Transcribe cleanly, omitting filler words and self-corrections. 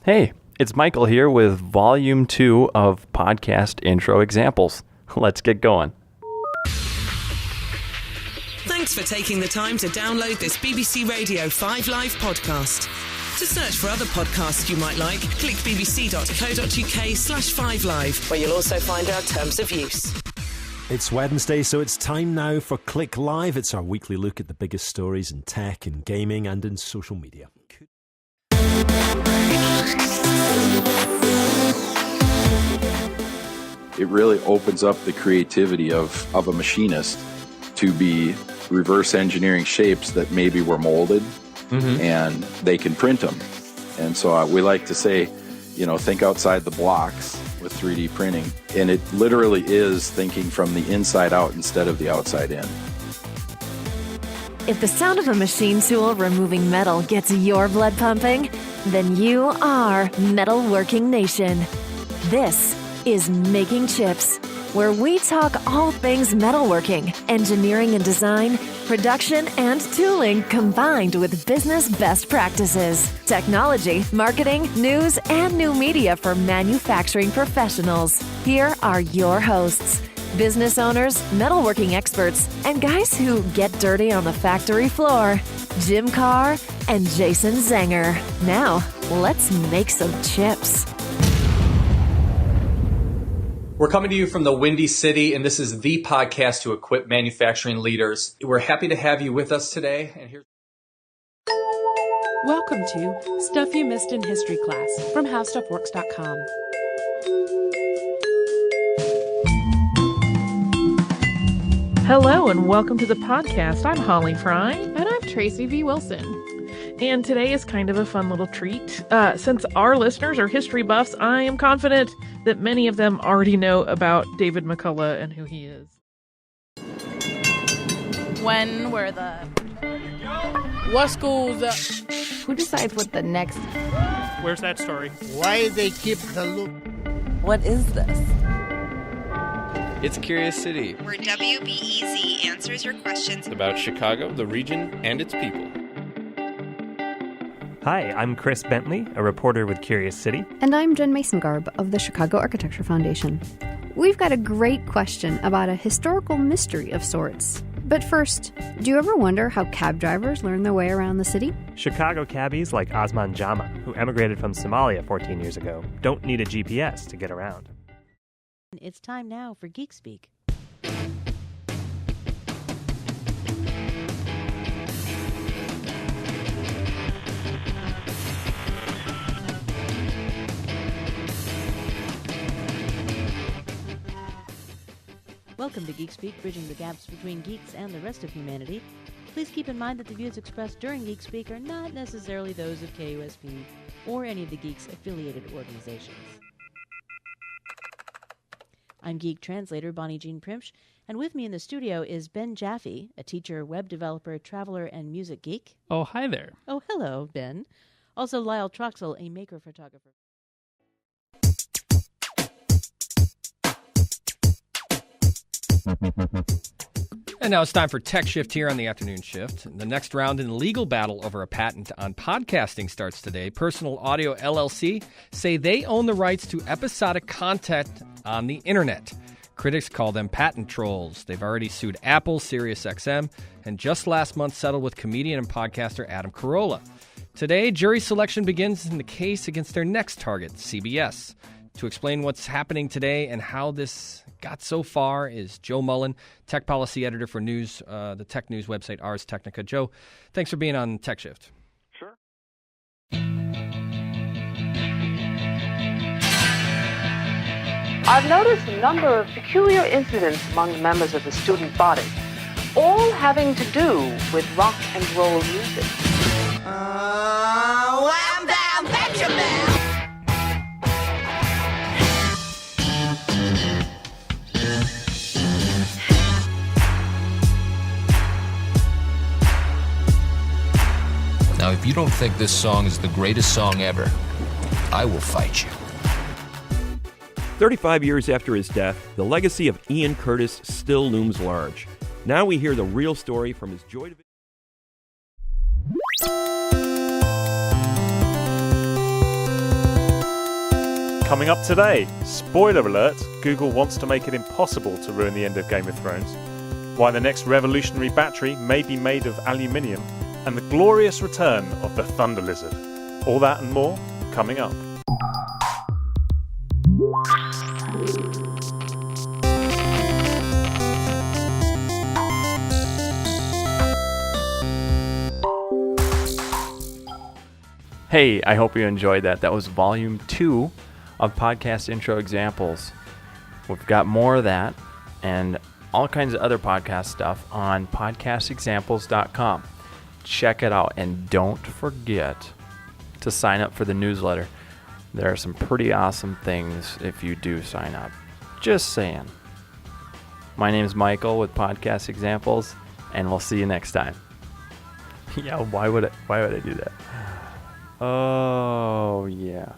Hey, it's Michael here with Volume 2 of Podcast Intro Examples. Let's get going. Thanks for taking the time to download this BBC Radio 5 Live podcast. To search for other podcasts you might like, click bbc.co.uk/5live, where you'll also find our terms of use. It's Wednesday, so it's time now for Click Live. It's our weekly look at the biggest stories in tech, in gaming, and in social media. It really opens up the creativity of a machinist to be reverse engineering shapes that maybe were molded, and they can print them. And so we like to say, think outside the blocks with 3D printing. And it literally is thinking from the inside out instead of the outside in. If the sound of a machine tool removing metal gets your blood pumping, then you are Metalworking Nation. This is Making Chips, where we talk all things metalworking, engineering and design, production and tooling combined with business best practices, technology, marketing, news, and new media for manufacturing professionals. Here are your hosts, business owners, metalworking experts, and guys who get dirty on the factory floor, Jim Carr and Jason Zenger. Now, let's make some chips. We're coming to you from the Windy City, and this is the podcast to equip manufacturing leaders. We're happy to have you with us today. And here's Welcome to Stuff You Missed in History Class from HowStuffWorks.com. Hello and welcome to the podcast. I'm Holly Fry. And I'm Tracy V. Wilson. And today is kind of a fun little treat. Since our listeners are history buffs, I am confident that many of them already know about David McCullough and who he is. When were the... What schools... Who decides what the next... Where's that story? Why they keep the loop? What is this? It's Curious City, where WBEZ answers your questions about Chicago, the region, and its people. Hi, I'm Chris Bentley, a reporter with Curious City. And I'm Jen Mason-Garb of the Chicago Architecture Foundation. We've got a great question about a historical mystery of sorts. But first, do you ever wonder how cab drivers learn their way around the city? Chicago cabbies like Osman Jama, who emigrated from Somalia 14 years ago, don't need a GPS to get around. It's time now for Geek Speak. Welcome to Geek Speak, bridging the gaps between geeks and the rest of humanity. Please keep in mind that the views expressed during Geek Speak are not necessarily those of KUSP or any of the Geeks affiliated organizations. I'm Geek translator Bonnie Jean Primsch, and with me in the studio is Ben Jaffe, a teacher, web developer, traveler, and music geek. Oh, hi there. Oh, hello, Ben. Also Lyle Troxel, a maker photographer. And now it's time for Tech Shift here on the afternoon shift. The next round in the legal battle over a patent on podcasting starts today. Personal Audio LLC say they own the rights to episodic content on the internet. Critics call them patent trolls. They've already sued Apple, SiriusXM, and just last month settled with comedian and podcaster Adam Carolla. Today, jury selection begins in the case against their next target, CBS. To explain what's happening today and how this got so far is Joe Mullen, tech policy editor for news, the tech news website Ars Technica. Joe, thanks for being on Tech Shift. Sure. I've noticed a number of peculiar incidents among the members of the student body, all having to do with rock and roll music. Wham, bam, Benjamin! Now, if you don't think this song is the greatest song ever, I will fight you. 35 years after his death, the legacy of Ian Curtis still looms large. Now we hear the real story from his Joy Division. Coming up today, spoiler alert, Google wants to make it impossible to ruin the end of Game of Thrones, why the next revolutionary battery may be made of aluminium, and the glorious return of the Thunder Lizard. All that and more, coming up. Hey, I hope you enjoyed that. That was Volume 2 of Podcast Intro Examples. We've got more of that and all kinds of other podcast stuff on podcastexamples.com. Check it out, and don't forget to sign up for the newsletter. There are some pretty awesome things if you do sign up. Just saying. My name is Michael with Podcast Examples, and we'll see you next time. Yeah, why would I do that? Oh, yeah.